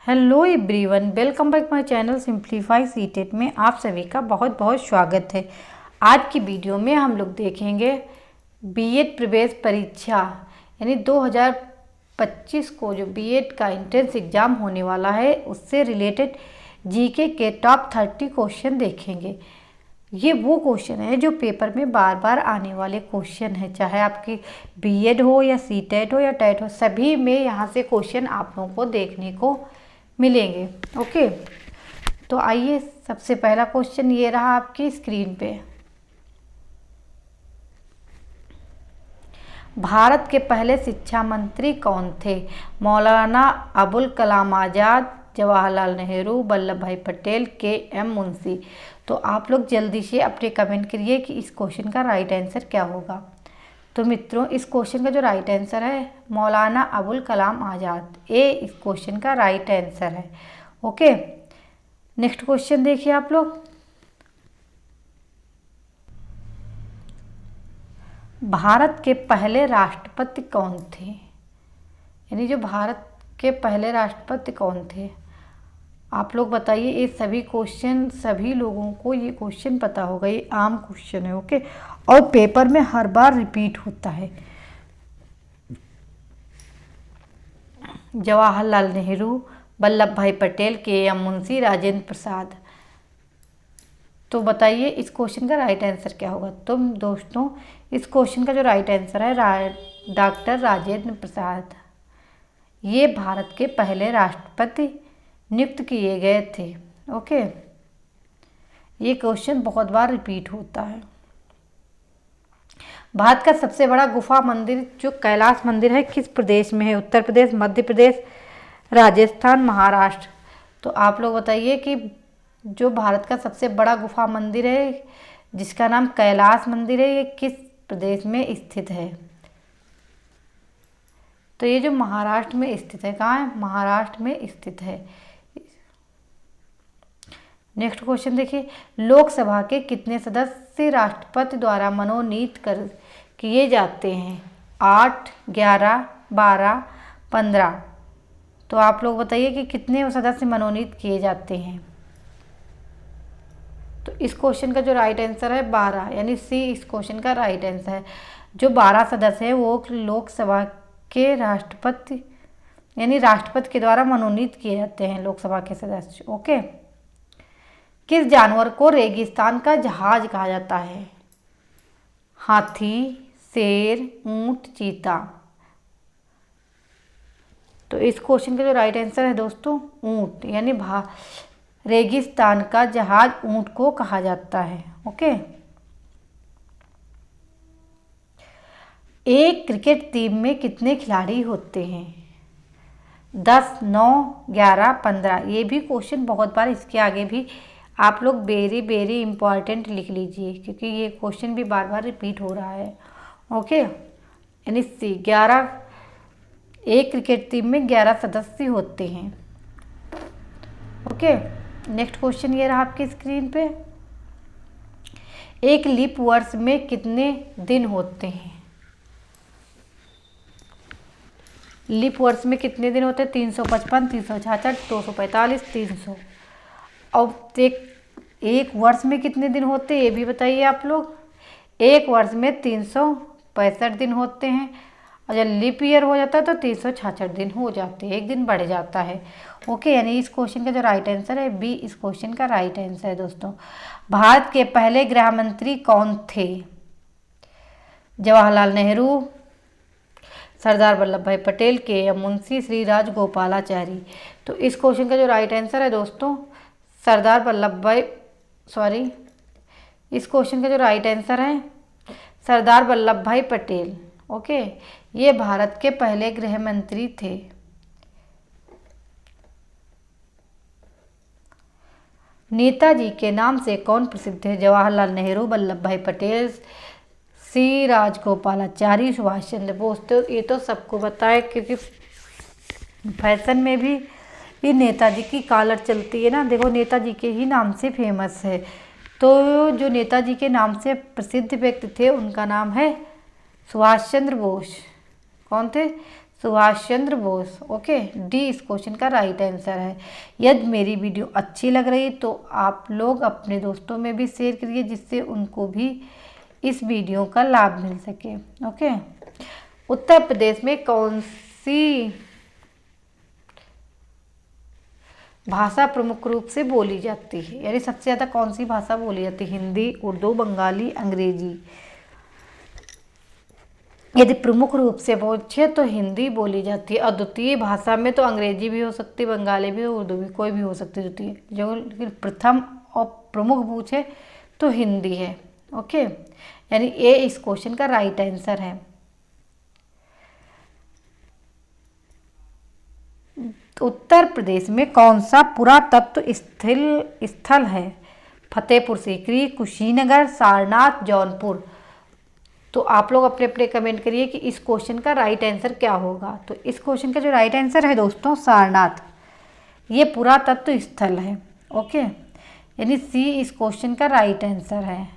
Hello everyone, welcome back my channel simplify CTET में आप सभी का बहुत बहुत स्वागत है। आज की वीडियो में हम लोग देखेंगे बीएड प्रवेश परीक्षा यानी 2025 को जो बीएड का एंट्रेंस एग्ज़ाम होने वाला है उससे रिलेटेड जीके के टॉप 30 क्वेश्चन देखेंगे। ये वो क्वेश्चन है जो पेपर में बार बार आने वाले क्वेश्चन है, चाहे आपकी बीएड हो या सीटेट हो या टेट हो, सभी में यहाँ से क्वेश्चन आप लोगों को देखने को मिलेंगे। ओके, तो आइए सबसे पहला क्वेश्चन ये रहा आपकी स्क्रीन पे। भारत के पहले शिक्षा मंत्री कौन थे? मौलाना अबुल कलाम आज़ाद, जवाहरलाल नेहरू, वल्लभ भाई पटेल, के एम मुंशी। तो आप लोग जल्दी से अपने कमेंट करिए कि इस क्वेश्चन का राइट आंसर क्या होगा। तो मित्रों, इस क्वेश्चन का जो राइट आंसर है मौलाना अबुल कलाम आज़ाद, ये इस क्वेश्चन का राइट आंसर है। ओके, नेक्स्ट क्वेश्चन देखिए आप लोग। भारत के पहले राष्ट्रपति कौन थे? यानी जो भारत के पहले राष्ट्रपति कौन थे, आप लोग बताइए। ये सभी क्वेश्चन सभी लोगों को ये क्वेश्चन पता होगा, ये आम क्वेश्चन है। ओके, और पेपर में हर बार रिपीट होता है। जवाहरलाल नेहरू, वल्लभ भाई पटेल, के एम मुंशी, राजेंद्र प्रसाद। तो बताइए इस क्वेश्चन का राइट आंसर क्या होगा। तो दोस्तों, इस क्वेश्चन का जो राइट आंसर है डॉक्टर राजेंद्र प्रसाद। ये भारत के पहले राष्ट्रपति नियुक्त किए गए थे। ओके, ये क्वेश्चन बहुत बार रिपीट होता है। भारत का सबसे बड़ा गुफा मंदिर जो कैलाश मंदिर है किस प्रदेश में है? उत्तर प्रदेश, मध्य प्रदेश, राजस्थान, महाराष्ट्र। तो आप लोग बताइए कि जो भारत का सबसे बड़ा गुफा मंदिर है जिसका नाम कैलाश मंदिर है, ये किस प्रदेश में स्थित है? तो ये जो महाराष्ट्र में स्थित है। कहाँ है? महाराष्ट्र में स्थित है। नेक्स्ट क्वेश्चन देखिए। लोकसभा के कितने सदस्य राष्ट्रपति द्वारा मनोनीत किए जाते हैं? 8, 11, 12, 15। तो आप लोग बताइए कि कितने सदस्य मनोनीत किए जाते हैं। तो इस क्वेश्चन का जो राइट आंसर है 12, यानी सी इस क्वेश्चन का राइट आंसर है। जो 12 सदस्य हैं वो लोकसभा के राष्ट्रपति यानी राष्ट्रपति के द्वारा मनोनीत किए जाते हैं लोकसभा के सदस्य। ओके, किस जानवर को रेगिस्तान का जहाज कहा जाता है? हाथी, शेर, ऊंट, चीता। तो इस क्वेश्चन का जो राइट आंसर है दोस्तों ऊंट, यानी रेगिस्तान का जहाज ऊंट को कहा जाता है। ओके, एक क्रिकेट टीम में कितने खिलाड़ी होते हैं? 10, 9, 11, 15। ये भी क्वेश्चन बहुत बार, इसके आगे भी आप लोग वेरी वेरी इंपॉर्टेंट लिख लीजिए क्योंकि ये क्वेश्चन भी बार बार रिपीट हो रहा है। ओके, यानी सी 11। एक क्रिकेट टीम में 11 सदस्य होते हैं। ओके, नेक्स्ट क्वेश्चन ये रहा आपकी स्क्रीन पे। एक लीप वर्ष में कितने दिन होते हैं? लीप वर्ष में कितने दिन होते हैं? 355, 366, 245, 300। और एक वर्ष में कितने दिन होते हैं ये भी बताइए आप लोग। एक वर्ष में 365 दिन होते हैं और जब लीप ईयर हो जाता है तो 366 दिन हो जाते हैं, एक दिन बढ़ जाता है। ओके, यानी इस क्वेश्चन का जो राइट आंसर है बी इस क्वेश्चन का राइट आंसर है दोस्तों। भारत के पहले गृह मंत्री कौन थे? जवाहरलाल नेहरू, सरदार वल्लभ भाई पटेल, के एम मुंशी, श्री राजगोपालाचारी। तो इस क्वेश्चन का जो राइट आंसर है दोस्तों इस क्वेश्चन का जो राइट आंसर है सरदार वल्लभ भाई पटेल। ओके, ये भारत के पहले गृह मंत्री थे। नेताजी के नाम से कौन प्रसिद्ध है? जवाहरलाल नेहरू, वल्लभ भाई पटेल, श्री राजगोपालाचारी, सुभाष चंद्र बोस। तो ये तो सबको पता है क्योंकि फैशन में भी ये नेताजी की कॉलर चलती है ना, देखो नेताजी के ही नाम से फेमस है। तो जो नेताजी के नाम से प्रसिद्ध व्यक्ति थे उनका नाम है सुभाष चंद्र बोस। कौन थे? सुभाष चंद्र बोस। ओके, डी इस क्वेश्चन का राइट आंसर है। यदि मेरी वीडियो अच्छी लग रही तो आप लोग अपने दोस्तों में भी शेयर करिए, जिससे उनको भी इस वीडियो का लाभ मिल सके। ओके, उत्तर प्रदेश में कौन सी भाषा प्रमुख रूप से बोली जाती है, यानी सबसे ज़्यादा कौन सी भाषा बोली जाती है? हिंदी, उर्दू, बंगाली, अंग्रेजी। यदि प्रमुख रूप से पूछे तो हिंदी बोली जाती है, और द्वितीय भाषा में तो अंग्रेजी भी हो सकती है, बंगाली भी, उर्दू भी, कोई भी हो सकती है द्वितीय। जो लेकिन प्रथम और प्रमुख पूछे तो हिंदी है। ओके, यानी ए इस क्वेश्चन का राइट आंसर है। उत्तर प्रदेश में कौन सा पुरातत्व स्थल है? फतेहपुर सीकरी, कुशीनगर, सारनाथ, जौनपुर। तो आप लोग अपने अपने कमेंट करिए कि इस क्वेश्चन का राइट आंसर क्या होगा। तो इस क्वेश्चन का जो राइट आंसर है दोस्तों, सारनाथ, ये पुरातत्व स्थल है। ओके, यानी सी इस क्वेश्चन का राइट आंसर है।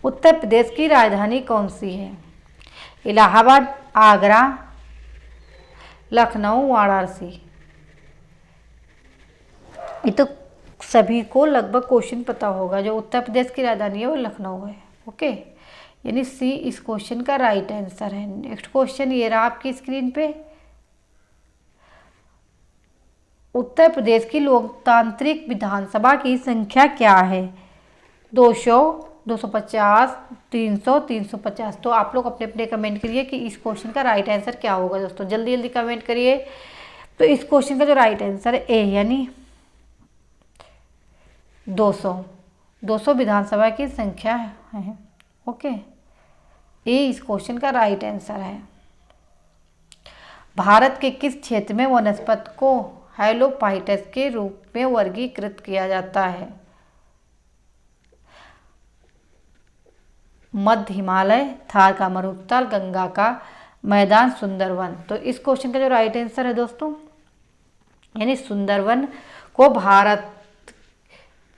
उत्तर प्रदेश की राजधानी कौन सी है? इलाहाबाद, आगरा, लखनऊ, वाराणसी। ये तो सभी को लगभग क्वेश्चन पता होगा। जो उत्तर प्रदेश की राजधानी है वो लखनऊ है। ओके, यानी सी इस क्वेश्चन का राइट आंसर है। नेक्स्ट क्वेश्चन ये रहा आपकी स्क्रीन पे। उत्तर प्रदेश की लोकतांत्रिक विधानसभा की संख्या क्या है? 200, 250, 300, 350। तो आप लोग अपने अपने कमेंट करिए कि इस क्वेश्चन का राइट आंसर क्या होगा दोस्तों, जल्दी जल्दी कमेंट करिए। तो इस क्वेश्चन का जो राइट आंसर है ए, यानी 200। 200 विधानसभा की संख्या है। ओके, ए इस क्वेश्चन का राइट आंसर है। भारत के किस क्षेत्र में वनस्पति को हैलोफाइटस के रूप में वर्गीकृत किया जाता है? मध्य हिमालय, थार का मरुस्थल, गंगा का मैदान, सुंदरवन। तो इस क्वेश्चन का जो राइट आंसर है दोस्तों, यानी सुंदरवन को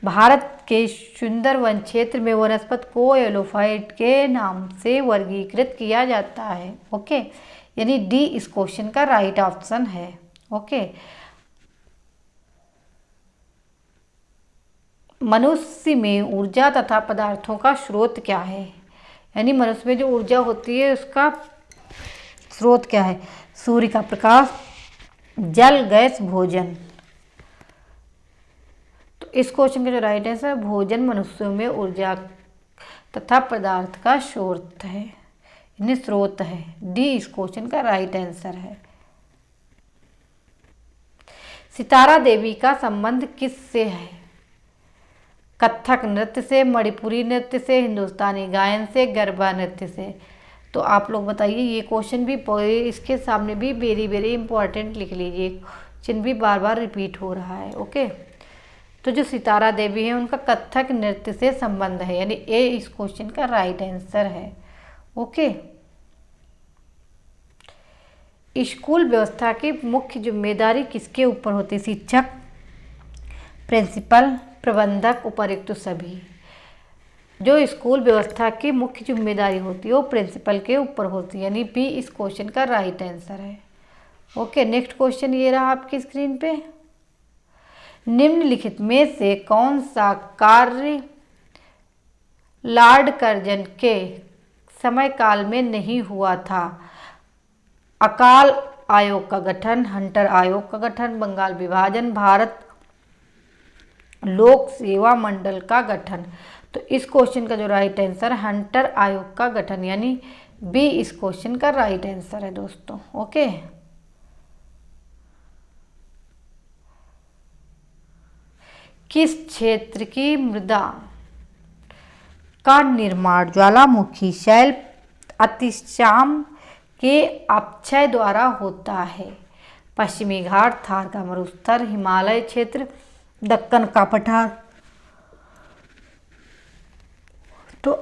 भारत के सुंदरवन क्षेत्र में वनस्पति को एलोफाइट के नाम से वर्गीकृत किया जाता है। ओके, यानी डी इस क्वेश्चन का राइट ऑप्शन है। ओके, मनुष्य में ऊर्जा तथा पदार्थों का स्रोत क्या है? यानी मनुष्य में जो ऊर्जा होती है उसका स्रोत क्या है? सूर्य का प्रकाश, जल, गैस, भोजन। तो इस क्वेश्चन का जो राइट आंसर है, भोजन मनुष्यों में ऊर्जा तथा पदार्थ का स्रोत है, यानी स्रोत है। डी इस क्वेश्चन का राइट आंसर है। सितारा देवी का संबंध किससे है? कथक नृत्य से, मणिपुरी नृत्य से, हिंदुस्तानी गायन से, गरबा नृत्य से। तो आप लोग बताइए, ये क्वेश्चन भी इसके सामने भी वेरी वेरी इंपॉर्टेंट लिख लीजिए, क्वेश्चन भी बार बार रिपीट हो रहा है। ओके, तो जो सितारा देवी है उनका कथक नृत्य से संबंध है, यानी ए इस क्वेश्चन का राइट आंसर है। ओके, स्कूल व्यवस्था की मुख्य जिम्मेदारी किसके ऊपर होती है? शिक्षक, प्रिंसिपल, प्रबंधक, उपायुक्त, सभी। जो स्कूल व्यवस्था की मुख्य जिम्मेदारी होती है वो प्रिंसिपल के ऊपर होती है, यानी बी इस क्वेश्चन का राइट आंसर है। ओके, नेक्स्ट क्वेश्चन ये रहा आपकी स्क्रीन पे। निम्नलिखित में से कौन सा कार्य लॉर्ड कर्जन के समय काल में नहीं हुआ था? अकाल आयोग का गठन, हंटर आयोग का गठन, बंगाल विभाजन, भारत लोक सेवा मंडल का गठन। तो इस क्वेश्चन का जो राइट आंसर है हंटर आयोग का गठन, यानी बी इस क्वेश्चन का राइट आंसर है दोस्तों। ओके, किस क्षेत्र की मृदा का निर्माण ज्वालामुखी शैल अतिशाम के अपक्षय द्वारा होता है? पश्चिमी घाट, थार का मरुस्थल, हिमालय क्षेत्र, दक्कन का पठार। तो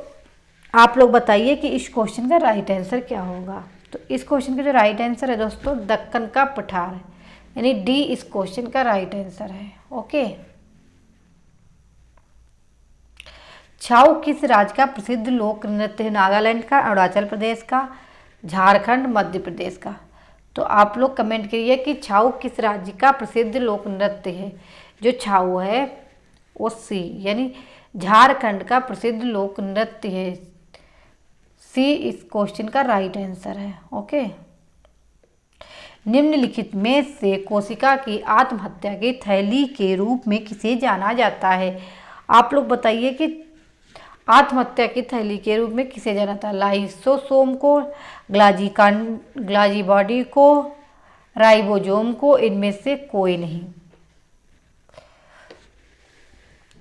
आप लोग बताइए कि इस क्वेश्चन का राइट आंसर क्या होगा। तो इस क्वेश्चन का जो राइट आंसर है दोस्तों, दक्कन का पठार, यानी डी इस क्वेश्चन का राइट आंसर है। ओके, छाऊ किस राज्य का प्रसिद्ध लोक नृत्य है? नागालैंड का, अरुणाचल प्रदेश का, झारखंड, मध्य प्रदेश का। तो आप लोग कमेंट करिए कि छाऊ किस राज्य का प्रसिद्ध लोक नृत्य है। जो छाऊ है वो सी यानी झारखंड का प्रसिद्ध लोक नृत्य है। सी इस क्वेश्चन का राइट आंसर है। ओके। निम्नलिखित में से कोशिका की आत्महत्या की थैली के रूप में किसे जाना जाता है? आप लोग बताइए कि आत्महत्या की थैली के रूप में किसे जाना था? लाइसोसोम को, ग्लाजीबॉडी को, राइबोसोम को, इनमें से कोई नहीं।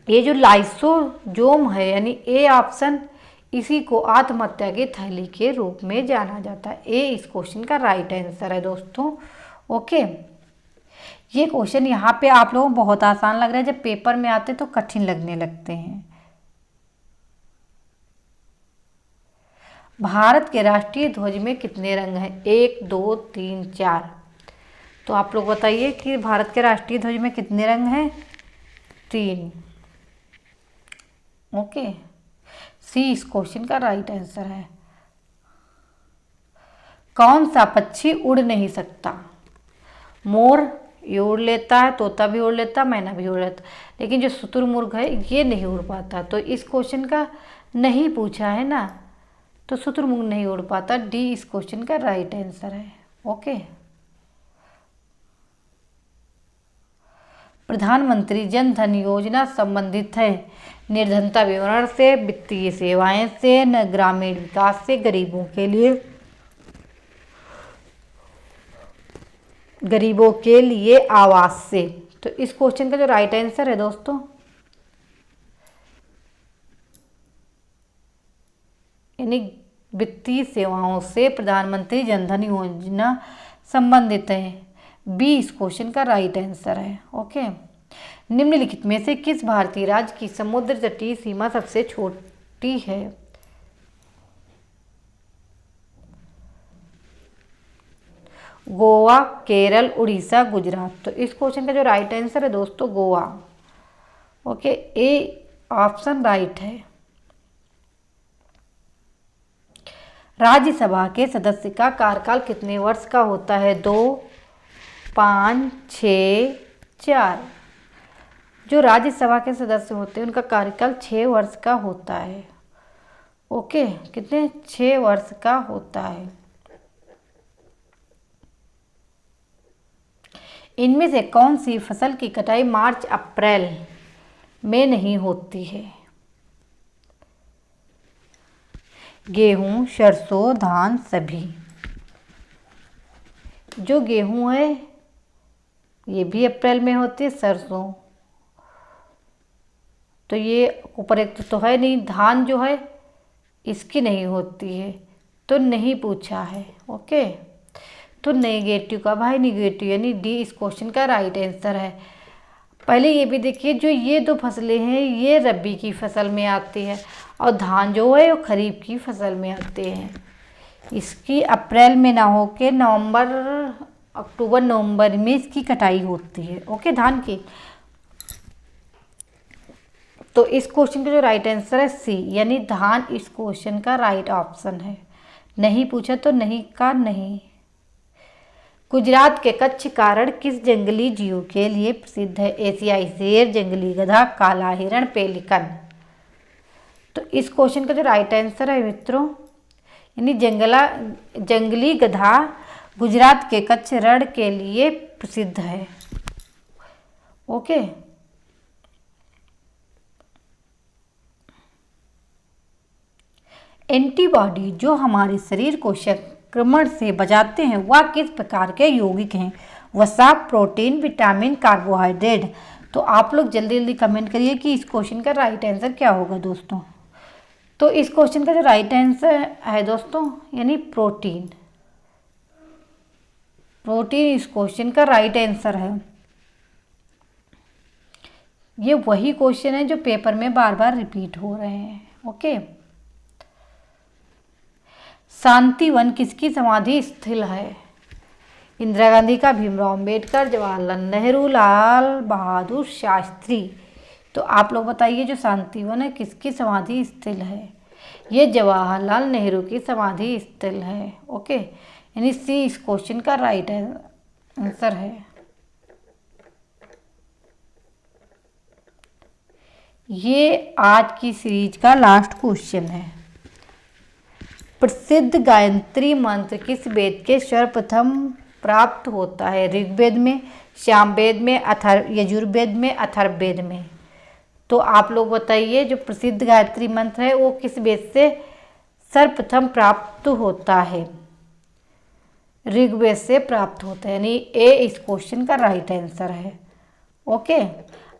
ये जो लाइसोसोम है यानी ए ऑप्शन, इसी को आत्महत्या की थैली के रूप में जाना जाता है। ए इस क्वेश्चन का राइट आंसर है दोस्तों। ओके। ये क्वेश्चन यहाँ पे आप लोगों को बहुत आसान लग रहा है, जब पेपर में आते तो कठिन लगने लगते हैं। भारत के राष्ट्रीय ध्वज में कितने रंग हैं? 1, 2, 3, 4। तो आप लोग बताइए कि भारत के राष्ट्रीय ध्वज में कितने रंग हैं? 3। ओके। सी इस क्वेश्चन का राइट आंसर है। कौन सा पक्षी उड़ नहीं सकता? मोर ये उड़ लेता है, तोता भी उड़ लेता, मैना भी उड़ लेता, लेकिन जो शुतुरमुर्ग है ये नहीं उड़ पाता। तो इस क्वेश्चन का नहीं पूछा है ना, तो शुतुरमुर्ग नहीं उड़ पाता। डी इस क्वेश्चन का राइट आंसर है। ओके। प्रधानमंत्री जन धन योजना संबंधित है निर्धनता विवरण से, वित्तीय सेवाएं से, न ग्रामीण विकास से, गरीबों के लिए आवास से। तो इस क्वेश्चन का जो राइट आंसर है दोस्तों, यानी वित्तीय सेवाओं से प्रधानमंत्री जनधन योजना संबंधित है। बी इस क्वेश्चन का राइट आंसर है। ओके। निम्नलिखित में से किस भारतीय राज्य की समुद्र तटीय सीमा सबसे छोटी है? गोवा, केरल, उड़ीसा, गुजरात। तो इस क्वेश्चन का जो राइट आंसर है दोस्तों, Goa. Okay. A option right है। राज्यसभा के सदस्य का कार्यकाल कितने वर्ष का होता है? 2, 5, 6, 4। जो राज्यसभा के सदस्य होते हैं उनका कार्यकाल 6 वर्ष का होता है। ओके। कितने? 6 वर्ष का होता है। इनमें से कौन सी फसल की कटाई मार्च अप्रैल में नहीं होती है? गेहूं, सरसों, धान, सभी। जो गेहूं है ये भी अप्रैल में होती है, सरसों तो ये ऊपर एक तो है नहीं, धान जो है इसकी नहीं होती है, तो नहीं पूछा है। ओके। तो नेगेटिव का भाई नेगेटिव यानी डी इस क्वेश्चन का राइट आंसर है। पहले ये भी देखिए, जो ये 2 फसलें हैं ये रबी की फसल में आती है और धान जो है वो खरीफ की फसल में आते हैं। इसकी अप्रैल में ना होके नवंबर, अक्टूबर, नवंबर में इसकी कटाई होती है। ओके। धान की। तो इस क्वेश्चन का जो राइट आंसर है सी यानी धान इस क्वेश्चन का राइट ऑप्शन है। नहीं पूछा तो नहीं का नहीं। गुजरात के कच्छ कारण किस जंगली जीव के लिए प्रसिद्ध है? एशियाई शेर, जंगली गधा, काला हिरण, पेलिकन। तो इस क्वेश्चन का जो राइट आंसर है मित्रों, यानी जंगली गधा गुजरात के कच्छ रण के लिए प्रसिद्ध है। ओके। एंटीबॉडी जो हमारे शरीर को संक्रमण से बचाते हैं वह किस प्रकार के यौगिक हैं? वसा, प्रोटीन, विटामिन, कार्बोहाइड्रेट। तो आप लोग जल्दी जल्दी कमेंट करिए कि इस क्वेश्चन का राइट आंसर क्या होगा दोस्तों। तो इस क्वेश्चन का जो राइट आंसर है दोस्तों, यानी प्रोटीन। प्रोटीन इस क्वेश्चन का राइट आंसर है। ये वही क्वेश्चन है जो पेपर में बार बार रिपीट हो रहे हैं। ओके। शांति वन किसकी समाधि स्थल है? इंदिरा गांधी का, भीमराव अंबेडकर, जवाहरलाल नेहरू, लाल बहादुर शास्त्री। तो आप लोग बताइए जो शांतिवन है किसकी समाधि स्थल है? ये जवाहरलाल नेहरू की समाधि स्थल है। ओके, यानी सी इस क्वेश्चन का राइट आंसर है। ये आज की सीरीज का लास्ट क्वेश्चन है। प्रसिद्ध गायत्री मंत्र किस वेद के सर्वप्रथम प्राप्त होता है? ऋग्वेद में, सामवेद में, यजुर्वेद में, अथर्ववेद में? तो आप लोग बताइए जो प्रसिद्ध गायत्री मंत्र है वो किस वेद से सर्वप्रथम प्राप्त होता है? ऋग्वेद से प्राप्त होता है, यानी ए इस क्वेश्चन का राइट आंसर है। ओके,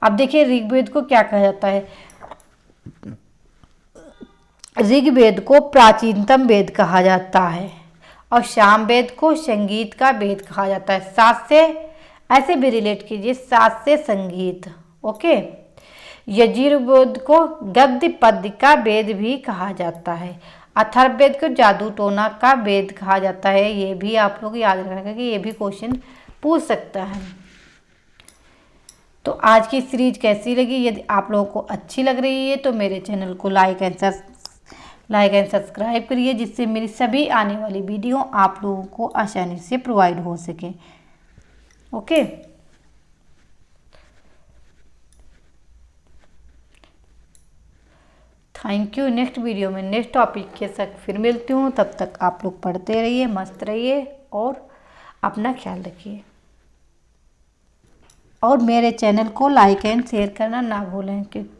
अब देखिए ऋग्वेद को क्या कहा जाता है? ऋग्वेद को प्राचीनतम वेद कहा जाता है और सामवेद को संगीत का वेद कहा जाता है। सात से ऐसे भी रिलेट कीजिए, सात से संगीत। ओके, यजुर्वेद को गद्य पद्य का वेद भी कहा जाता है। अथर्ववेद को जादू टोना का वेद कहा जाता है। ये भी आप लोग याद रखना कि ये भी क्वेश्चन पूछ सकता है। तो आज की सीरीज कैसी लगी? यदि आप लोगों को अच्छी लग रही है तो मेरे चैनल को लाइक एंड सब्सक्राइब करिए, जिससे मेरी सभी आने वाली वीडियो आप लोगों को आसानी से प्रोवाइड हो सके। Okay, thank you. Next video में नेक्स्ट टॉपिक के साथ फिर मिलती हूँ। तब तक आप लोग पढ़ते रहिए, मस्त रहिए और अपना ख्याल रखिए। और मेरे चैनल को लाइक एंड शेयर करना ना भूलें, क्योंकि